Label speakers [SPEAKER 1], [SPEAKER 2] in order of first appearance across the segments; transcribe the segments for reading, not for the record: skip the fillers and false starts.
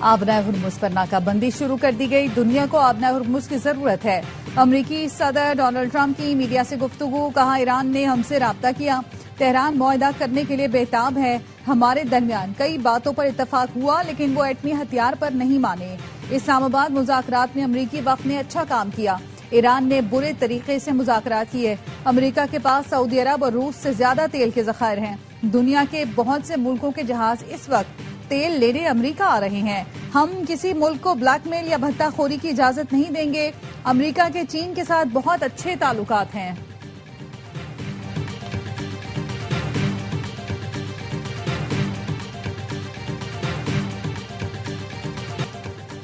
[SPEAKER 1] आबनाए हुर्मुज पर नाकाबंदी शुरू कर दी गई। दुनिया को आबनाए हुर्मुज की जरूरत है। अमरीकी सदर डोनाल्ड ट्रंप की मीडिया से गुफ्तगू, कहा ईरान ने हमसे राब्ता किया, तेहरान मुआहदा करने के लिए बेताब है। हमारे दरमियान कई बातों पर इत्तफाक हुआ, लेकिन वो एटमी हथियार पर नहीं माने। इस्लामाबाद मुज़ाकरात में अमरीकी वक्त ने अच्छा काम किया, ईरान ने बुरे तरीके से मुज़ाकरात किए। अमरीका के पास सऊदी अरब और रूस से ज्यादा तेल के ज़खायर हैं। दुनिया के बहुत से मुल्कों के जहाज इस वक्त तेल लेने अमरीका आ रहे हैं। हम किसी मुल्क को ब्लैकमेल या भत्ताखोरी की इजाजत नहीं देंगे। अमरीका के चीन के साथ बहुत अच्छे ताल्लुकात हैं।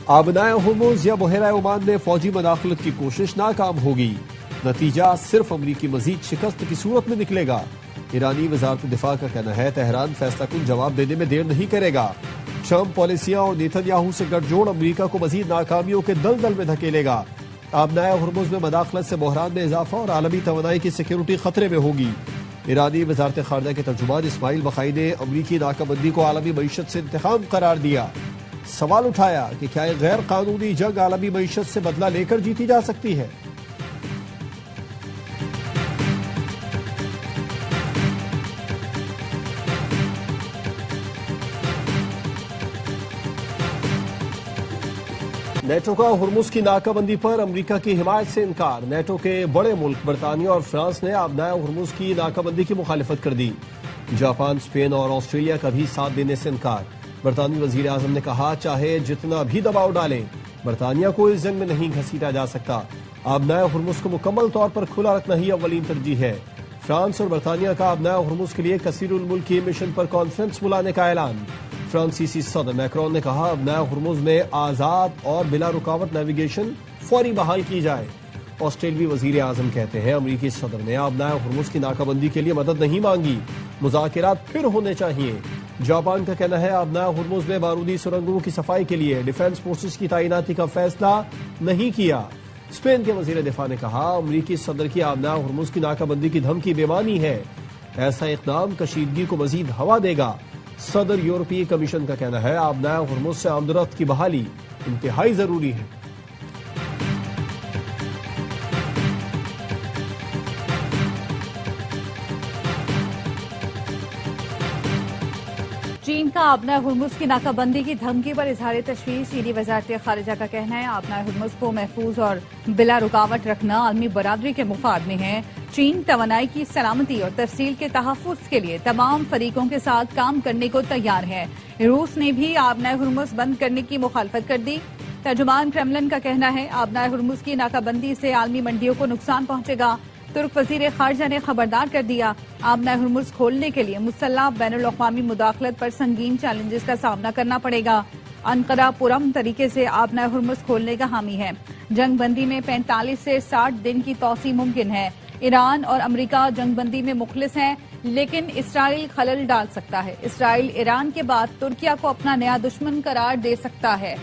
[SPEAKER 2] आबनाए हुर्मुज या बहरा ओमान में फौजी मदाखलत की कोशिश नाकाम होगी। नतीजा सिर्फ अमरीकी मजीद शिकस्त की सूरत में निकलेगा। ईरानी वजारत दिफा का कहना है तेहरान फैसला कुन जवाब देने में देर नहीं करेगा। ट्रंप पॉलिसियां और नेतन्याहू से गठजोड़ अमरीका को मजीद नाकामियों के दलदल में धकेलेगा। आबनाए हुर्मुज में मदाखलत से बहरान में इजाफा और आलमी तवानाई की सिक्योरिटी खतरे में होगी। ईरानी वजारत खारजा के तर्जुमान इस्माइल बखाई ने अमरीकी नाकाबंदी को आलमी मईशत से इंतकाम करार दिया। सवाल उठाया कि क्या एक गैर कानूनी जंग आलमी मईशत से बदला लेकर जीती जा सकती है। नेटो का हुर्मुज की नाकाबंदी पर अमरीका की हिमायत से इनकार। नेटो के बड़े मुल्क बरतानिया और फ्रांस ने आबनाए हुर्मुज की नाकाबंदी की मुखालिफत कर दी। जापान, स्पेन और ऑस्ट्रेलिया का भी साथ देने से इनकार। बरतानवी वजीर आजम ने कहा, चाहे जितना भी दबाव डालें, बरतानिया को इस जंग में नहीं घसीटा जा सकता। आबनाए हुर्मुज को मुकम्मल तौर पर खुला रखना ही अव्वलीन तरजीह है। फ्रांस और बरतानिया का आबनाए हुर्मुज के लिए कसीरुल मुल्की मिशन पर कॉन्फ्रेंस बुलाने का ऐलान। फ्रांसीसी सदर मैक्रोन ने कहा, आबनाए हुर्मुज में आजाद और बिला रुकावट नेविगेशन फौरी बहाल की जाए। ऑस्ट्रेलियाई वजीर आजम कहते हैं, अमरीकी सदर ने आबनाए हुर्मुज की नाकाबंदी के लिए मदद नहीं मांगी, मुज़ाकरात फिर होने चाहिए। जापान का कहना है, आबनाए हुर्मुज में बारूदी सुरंगों की सफाई के लिए डिफेंस फोर्सेस की तैनाती का फैसला नहीं किया। स्पेन के वजीर दिफा ने कहा, अमरीकी सदर की आबनाए हुर्मुज की नाकाबंदी की धमकी बेमानी है। ऐसा इक़दाम कशीदगी को मजीद हवा देगा। सदर यूरोपीय कमीशन का कहना है, आबनाए हुर्मुज से आमदरफ्त की बहाली इंतहाई जरूरी है।
[SPEAKER 1] चीन का आबनाए हुर्मुज की नाकाबंदी की धमकी पर इजहार तशवीश। चीनी वजारत खारिजा का कहना है, आबनाए हुर्मुज को महफूज और बिला रुकावट रखना आलमी बरादरी के मुफाद में है। चीन तवानाई की सलामती और तफसील के तहफ़्फ़ुज़ के लिए तमाम फरीकों के साथ काम करने को तैयार है। रूस ने भी आबनाए हुर्मुज बंद करने की मुखालफत कर दी। तर्जुमान क्रेमलिन का कहना है, आबनाए हुर्मुज की नाकाबंदी से आलमी मंडियों को नुकसान पहुंचेगा। तुर्क वजीर खारजा ने खबरदार कर दिया, आबनाए हुर्मुज खोलने के लिए मुसल्लह बैनुल अक़वामी मुदाखलत पर संगीन चैलेंजेस का सामना करना पड़ेगा। अंकारा पुरम तरीके से आबनाए हुर्मुज खोलने का हामी है। जंग बंदी में 45 से 60 दिन की तौसी मुमकिन है। ईरान और अमरीका जंग बंदी में मुखलिस हैं, लेकिन इसराइल खलल डाल सकता है। इसराइल ईरान के बाद तुर्किया को अपना नया दुश्मन करार दे सकता है।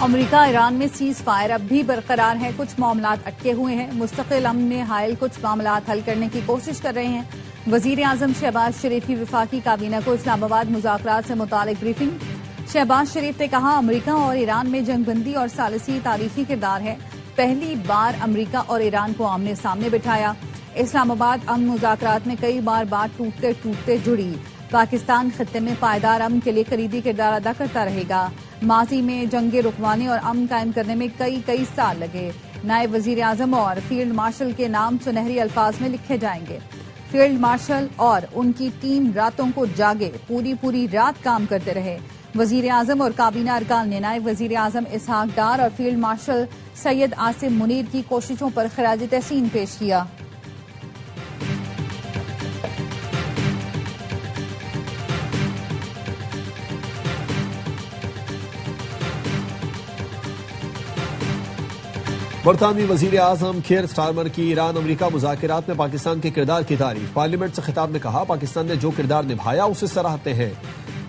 [SPEAKER 1] अमरीका ईरान में सीज फायर अब भी बरकरार है। कुछ मामलात अटके हुए हैं। मुस्तकिल अमन में हायल कुछ मामलात हल करने की कोशिश कर रहे हैं। वजीर आजम शहबाज शरीफ की वफाकी काबीना को इस्लामाबाद मुज़ाकरात से मुतालिक ब्रीफिंग। शहबाज शरीफ ने कहा, अमरीका और ईरान में जंगबंदी और सालिसी तारीखी किरदार है। पहली बार अमरीका और ईरान को आमने सामने बिठाया। इस्लामाबाद अमन मुज़ाकरात में कई बार बात टूटते टूटते जुड़ी। पाकिस्तान खत्ते में पायदार अमन के लिए कलीदी किरदार अदा करता रहेगा। माजी में जंगे रुकवाने और अमन कायम करने में कई साल लगे। नायब वजीर आजम और फील्ड मार्शल के नाम सुनहरी अल्फाज में लिखे जाएंगे। फील्ड मार्शल और उनकी टीम रातों को जागे पूरी रात काम करते रहे। वजीर आजम और काबीना अरकान ने नायब वजीर आजम इसहाक डार और फील्ड मार्शल सैयद आसिम मुनीर की कोशिशों पर खराज तहसीन पेश किया।
[SPEAKER 2] बरतानवी वजीर आजम केयर स्टारमर की ईरान अमरीका मुज़ाकरात में पाकिस्तान के किरदार की तारीफ। पार्लियामेंट से खिताब में कहा, पाकिस्तान ने जो किरदार निभाया उसे सराहते हैं।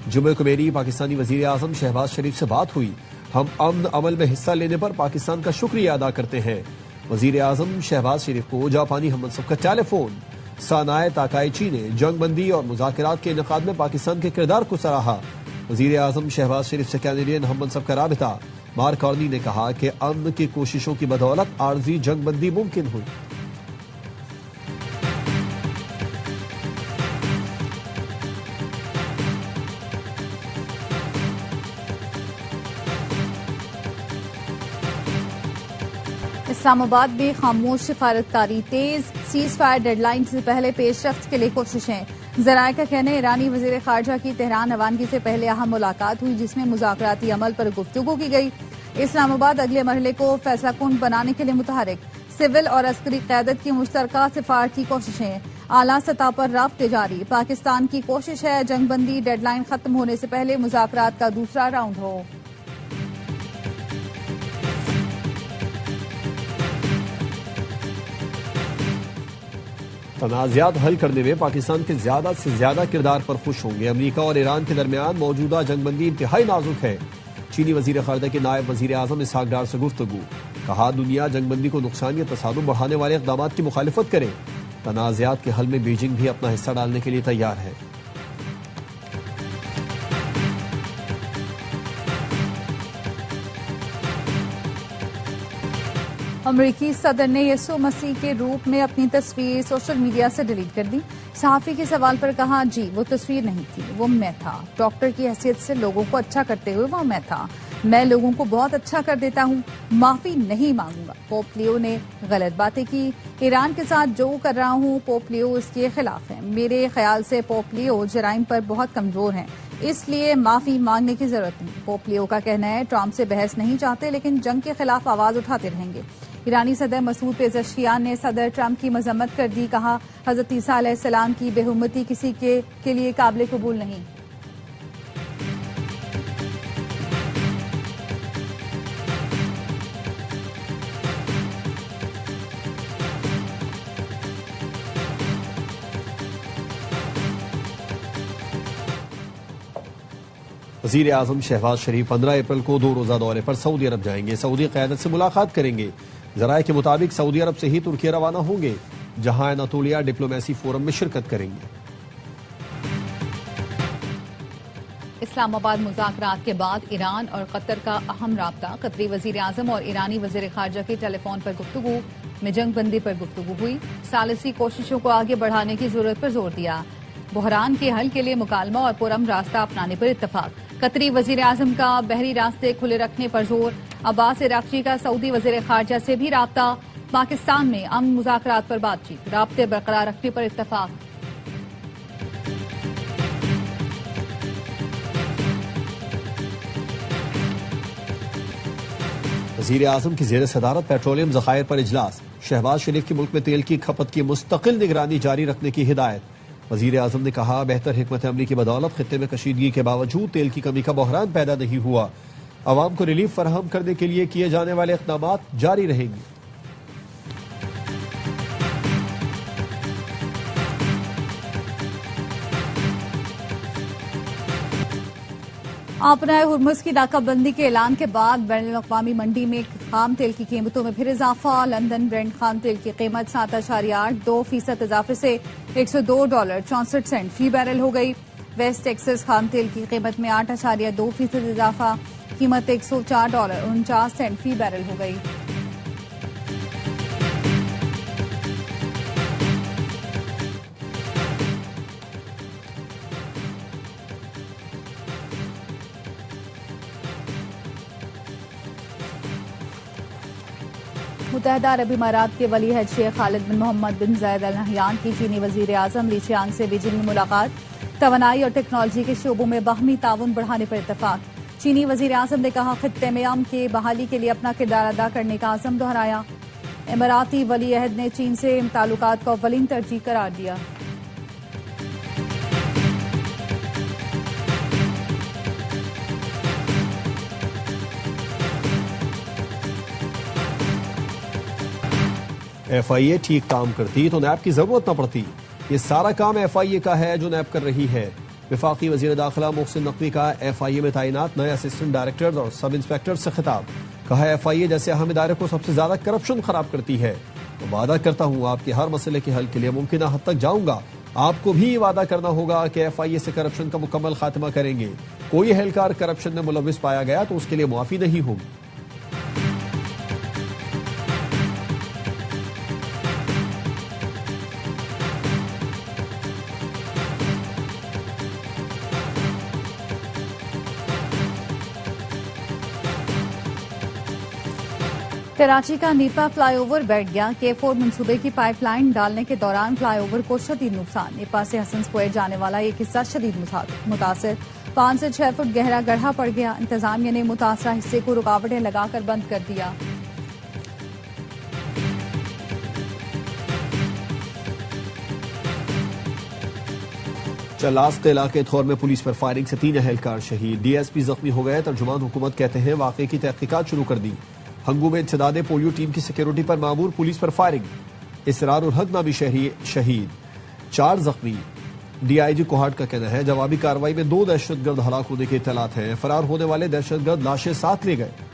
[SPEAKER 2] जुमे को मेरी पाकिस्तानी वजीर आजम शहबाज शरीफ से बात हुई। हम अमन अमल में हिस्सा लेने पर पाकिस्तान का शुक्रिया अदा करते हैं। वजीर आजम शहबाज शरीफ को जापानी हममनसब का टेलीफोन। सानाए ताकाइची ने जंगबंदी और मुज़ाकरात के इनेकाद में पाकिस्तान के किरदार को सराहा। वजीर आजम शहबाज शरीफ से कैनेडियन हममनसब का राबिता। मार्क कार्नी ने कहा कि अमन की कोशिशों की बदौलत आर्जी जंगबंदी मुमकिन हुई।
[SPEAKER 1] इस्लामाबाद में खामोश सिफारतकारी तेज। सीज फायर डेडलाइन से पहले पेशरफ्त के लिए कोशिशें। जराये का कहना है ईरानी वजीर खारजा की तेहरान रवानगी से पहले अहम मुलाकात हुई जिसमें मुज़ाकराती अमल पर गुफ्तगू की गई। इस्लामाबाद अगले मरहले को फैसलाकुन बनाने के लिए मुतहरिक। सिविल और अस्करी क़यादत की मुश्तरका सिफारती कोशिशें। आला सतह पर राब्ते जारी। पाकिस्तान की कोशिश है जंगबंदी डेडलाइन खत्म होने से पहले मुज़ाकरात का दूसरा राउंड हो।
[SPEAKER 2] तनाज़ात हल करने में पाकिस्तान के ज्यादा से ज्यादा किरदार पर खुश होंगे। अमरीका और ईरान के दरमियान मौजूदा जंगबंदी इंतहाई नाजुक है। चीनी वजीर खारजा के नायब वजीर आजम इसहाक डार से गुफ्तगू। कहा दुनिया जंगबंदी को नुकसान या तसादुम बढ़ाने वाले इक़दाम की मुखालिफत करे। तनाज़ात के हल में बीजिंग भी अपना हिस्सा डालने के लिए तैयार है।
[SPEAKER 1] अमरीकी सदर ने यसु मसीह के रूप में अपनी तस्वीर सोशल मीडिया से डिलीट कर दी। सहाफी के सवाल पर कहा जी वो तस्वीर नहीं थी, वो मैं था। डॉक्टर की हैसियत से लोगों को अच्छा करते हुए वो मैं था। मैं लोगों को बहुत अच्छा कर देता हूँ, माफी नहीं मांगूंगा। पोप लियो ने गलत बातें की। ईरान के साथ जो कर रहा हूँ पोप लियो इसके खिलाफ है। मेरे ख्याल से पोप लियो जराइम पर बहुत कमजोर हैं, इसलिए माफी मांगने की जरूरत नहीं। पोप लियो का कहना है ट्रंप से बहस नहीं चाहते लेकिन जंग के खिलाफ आवाज उठाते रहेंगे। ईरानी सदर मसूद पेज़ेश्कियान ने सदर ट्रंप की मजम्मत कर दी। कहा हजरत ईसा अलैहिस्सलाम की बेहुरमती किसी के लिए काबिल कबूल नहीं।
[SPEAKER 2] वजीर आजम शहबाज शरीफ 15 अप्रैल को 2 रोजा दौरे पर सऊदी अरब जाएंगे। सऊदी क़यादत से मुलाकात करेंगे। जराये के मुताबिक सऊदी अरब से ही तुर्की रवाना होंगे, जहां एनातोलिया डिप्लोमेसी फोरम में शिरकत करेंगे।
[SPEAKER 1] इस्लामाबाद मुज़ाकरात के बाद ईरान और कतर का अहम राब्ता। कतरी वजीर आजम और ईरानी वजीर खारजा की टेलीफोन पर गुफ्तगू में जंगबंदी पर गुफ्तगू हुई। सालिसी कोशिशों को आगे बढ़ाने की जरूरत पर जोर दिया। बहरान के हल के लिए मुकालमा और पुरअमन रास्ता अपनाने पर इत्तफाक। कतरी वजीर आजम का बहरी रास्ते खुले रखने पर जोर। अब्बास इराक्ची का सऊदी वजीर खारजा से भी राब्ता। पाकिस्तान में अमन मुज़ाकरात पर बातचीत। राब्ते बरकरार रखने पर इत्तफाक।
[SPEAKER 2] वजीर आजम की जेर सदारत पेट्रोलियम ज़खायर पर इजलास। शहबाज शरीफ की मुल्क में तेल की खपत की मुस्तकिल निगरानी जारी रखने की हिदायत। वजीर आजम ने कहा बेहतर हिकमत अमली की बदौलत खित्ते में कशीदगी के बावजूद तेल की कमी का बहरान पैदा नहीं हुआ। अवाम को रिलीफ फराहम करने के लिए किए जाने वाले इक़दाम जारी रहेंगे।
[SPEAKER 1] आपनाए हुर्मुज की नाकाबंदी के ऐलान के बाद बैनुल अक़वामी मंडी में खाम तेल की कीमतों में फिर इजाफा। लंदन ब्रेंट खाम तेल की कीमत 7.82% इजाफे से $102.64 फी बैरल हो गई। वेस्ट टेक्सास खाम तेल की कीमत में 8.2% इजाफा, कीमत $104.49 फी बैरल हो गई। मुत्तहदा अरब इमारात के वली हज शेख खालिद बिन मोहम्मद बिन जायद अल नहयान की चीनी वजीर आजम ली चियांग से बीजिंग में मुलाकात। तवानाई और टेक्नोलॉजी के शोबों में बाहमी ताउन बढ़ाने पर इत्तफाक। चीनी वजीर आजम ने कहा खित्ते में अमन के बहाली के लिए अपना किरदार अदा करने का आज़म दोहराया। इमाराती वली अहद ने चीन से ताल्लुकात को अव्वलीन तरजीह करार दिया।
[SPEAKER 2] FIA ठीक काम करती तो नैब की जरूरत न पड़ती। ये सारा काम FIA का है जो नैब कर रही है। वफाकी वजीर दाखिला मोहसिन नकवी का FIA में तैनात नए असिस्टेंट डायरेक्टर और सब इंस्पेक्टर से खिताब। कहा FIA जैसे अहम इदारे को सबसे ज्यादा करप्शन खराब करती है। तो वादा करता हूं आपके हर मसले के हल के लिए मुमकिन हद तक जाऊंगा। आपको भी वादा करना होगा कि FIA से करप्शन का मुकम्मल खात्मा करेंगे। कोई एहलकार करप्शन में मुलविस पाया गया तो उसके लिए मुआफी नहीं होगी।
[SPEAKER 1] कराची का नीपा फ्लाईओवर बैठ गया। K4 मंसूबे की पाइपलाइन डालने के दौरान फ्लाईओवर को शदीद नुकसान। नीपा से हसन स्क्वायर जाने वाला एक हिस्सा शदीद मुतासिर। 5 से 6 फुट गहरा गड्ढा पड़ गया। इंतजामिया ने मुतासरा हिस्से को रुकावटें लगाकर बंद कर दिया।
[SPEAKER 2] चलास के इलाके थोर में पुलिस पर फायरिंग से 3 एहलकार शहीद। DSP जख्मी हो गए। तर्जुमान हुकूमत कहते हैं वाकये की तहकीकात शुरू कर दी। हंगू में इंसदादे पोलियो टीम की सिक्योरिटी पर मामूर पुलिस पर फायरिंग। इसरारुल हक नामी शहीद, 4 जख्मी। DIG कोहाट का कहना है जवाबी कार्रवाई में 2 दहशतगर्द हलाक होने के इत्तलात हैं। फरार होने वाले दहशतगर्द लाशें साथ ले गए।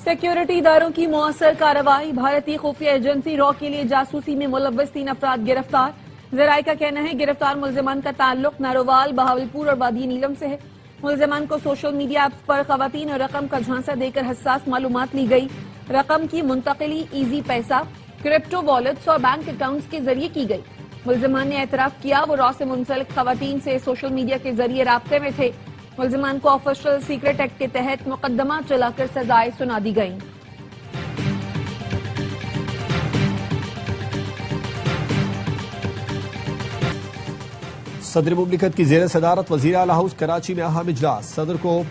[SPEAKER 3] सिक्योरिटी इदारों की मौसर कार्रवाई। भारतीय खुफिया एजेंसी रॉ के लिए जासूसी में मुलव्वस 3 अफराद गिरफ्तार। जराये का कहना है गिरफ्तार मुल्जिमान का ताल्लुक नारोवाल, बहावलपुर और वादी नीलम से है। मुल्जिमान को सोशल मीडिया ऐप्स पर खवातीन और रकम का झांसा देकर हसास मालूमात ली गई। रकम की मुंतकिली इजी पैसा, क्रिप्टो वॉलेट्स और बैंक अकाउंट्स के जरिए की गई। मुल्जिमान ने एतराफ किया वो रॉ से मुंसलिक खवातीन से सोशल मीडिया के जरिए राब्ते में थे। मुल्जिमान को ऑफिशियल सीक्रेट एक्ट के तहत मुकदमा चलाकर सजाएं सुना दी गईं।
[SPEAKER 2] सदर मुमलिकत की जेर सदारत वजीर आला हाउस कराची में अहम इजलास। सदर को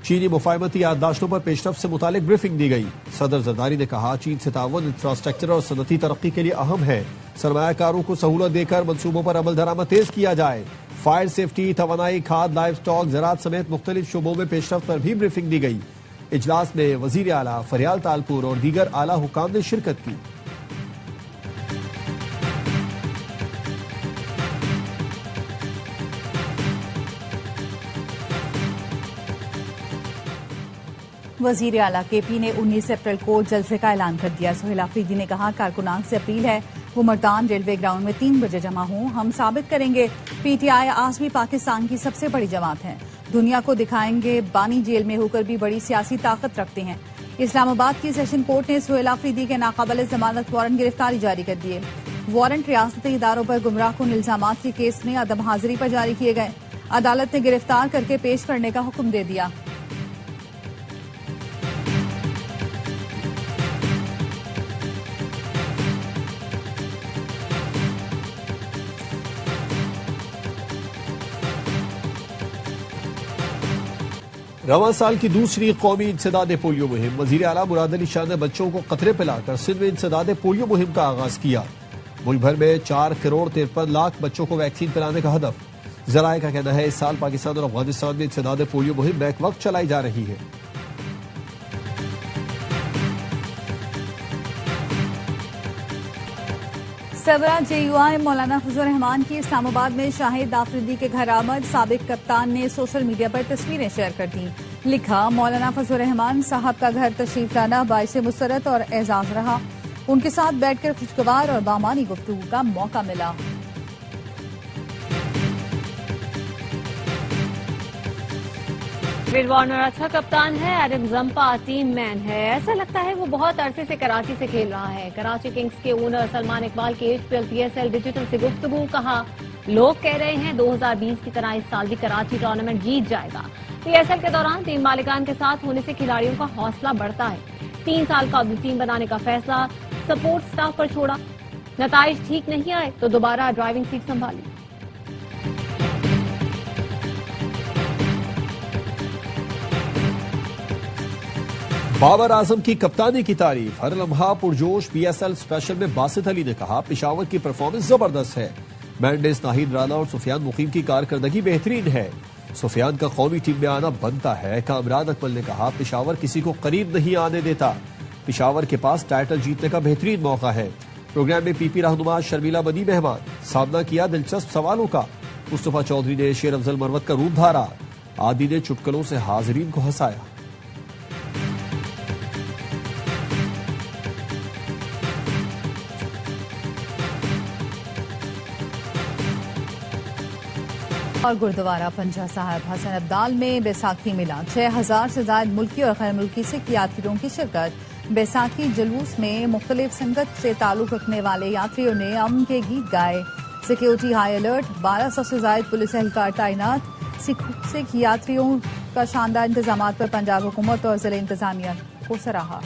[SPEAKER 2] चीनी मुफाहमती याददाश्तों पर पेशरफ से मुतालिक ब्रीफिंग दी गई। सदर जरदारी ने कहा चीन से ताउन इंफ्रास्ट्रक्चर और सनती तरक्की के लिए अहम है। सरमायाकारों को सहूलत देकर मनसूबों पर अमल दरामद तेज किया जाए। फायर सेफ्टी, तवानाई, खाद, लाइव स्टॉक, ज़राअत समेत मुख्तलिफ शोबों में पेशरफ पर भी ब्रीफिंग दी गई। इजलास में वजीर आला फरियाल तालपुर और दीगर आला हुकाम ने शिरकत की।
[SPEAKER 1] वजीर आला KP ने 19 अप्रैल को जलसे का ऐलान कर दिया। सोहेल आफरीदी ने कहा कारकुनान से अपील है वो मर्दान रेलवे ग्राउंड में 3 बजे जमा हों। हम साबित करेंगे PTI आज भी पाकिस्तान की सबसे बड़ी जमात है। दुनिया को दिखाएंगे बानी जेल में होकर भी बड़ी सियासी ताकत रखते हैं। इस्लामाबाद की सेशन कोर्ट ने सोहेल आफरीदी के नाकाबिल जमानत वारंट गिरफ्तारी जारी कर दिए। वारंट रियासती इदारों पर गुमराह कुन इल्जामात के केस में अदम हाजिरी पर जारी किए गए। अदालत ने गिरफ्तार करके पेश करने का हुक्म दे दिया।
[SPEAKER 2] रवां साल की दूसरी कौमी इंसदादे पोलियो मुहिम। वजीर आला मुराद अली शाह ने बच्चों को कतरे पिलाकर सिंध में इंसदादे पोलियो मुहिम का आगाज किया। मुल्क भर में 4 करोड़ 53 लाख बच्चों को वैक्सीन पिलाने का हदफ। जराये का कहना है इस साल पाकिस्तान और अफगानिस्तान में इंसदादे पोलियो मुहिम बैक वक्त चलाई जा रही है।
[SPEAKER 1] सरबराह JUI मौलाना फजल रहमान की इस्लामाबाद में शाहिद आफरीदी के घर आमद। साबिक कप्तान ने सोशल मीडिया पर तस्वीरें शेयर कर दी। लिखा मौलाना फजल रहमान साहब का घर तशरीफ लाना बाइस मुसरत और एजाज रहा। उनके साथ बैठकर खुशगवार और बामानी गुफ्तगू का मौका मिला।
[SPEAKER 3] डेविड वार्नर अच्छा कप्तान है। एडम जंपा टीम मैन है। ऐसा लगता है वो बहुत अरसे से कराची से खेल रहा है। कराची किंग्स के ओनर सलमान इकबाल की HPL PSL डिजिटल से गुफ्तगू। कहा लोग कह रहे हैं 2020 की तरह इस साल भी कराची टूर्नामेंट जीत जाएगा। PSL के दौरान टीम मालिकान के साथ होने से खिलाड़ियों का हौसला बढ़ता है। 3 साल का टीम बनाने का फैसला सपोर्ट स्टाफ पर छोड़ा। नताइज ठीक नहीं आए तो दोबारा ड्राइविंग सीट संभाली।
[SPEAKER 2] बाबर आजम की कप्तानी की तारीफ। हर लम्हा पुरजोश। PSL स्पेशल में बासित अली ने कहा पेशावर की परफॉर्मेंस जबरदस्त है। मैंडेस, नाहिद राना और सुफियान मुकीम की कारकर्दगी बेहतरीन है। सुफियान का कौमी टीम में आना बनता है। कामरान अकमल ने कहा, पेशावर किसी को करीब नहीं आने देता। पेशावर के पास टाइटल जीतने का बेहतरीन मौका है। प्रोग्राम में पीपी रहनुमा शर्मिला बनी मेहमान। सामना किया दिलचस्प सवालों का। मुस्तफा चौधरी ने शेर अफजल मरवत का रूप धारा। आदि ने चुटकुलों से हाजिरीन को हंसाया।
[SPEAKER 1] और गुरुद्वारा पंजा साहब हसन अब्दाल में बैसाखी मिला। 6000 से ज्यादा मुल्की और गैर मुल्की सिख यात्रियों की शिरकत। बैसाखी जुलूस में मुख्तलिफ संगत से ताल्लुक रखने वाले यात्रियों ने अमन के गीत गाए। सिक्योरिटी हाई अलर्ट, 1200 से ज्यादा पुलिस एहलकार तैनात। सिख यात्रियों का शानदार इंतजाम पर पंजाब हुकूमत और जिला इंतजामिया को सराहा।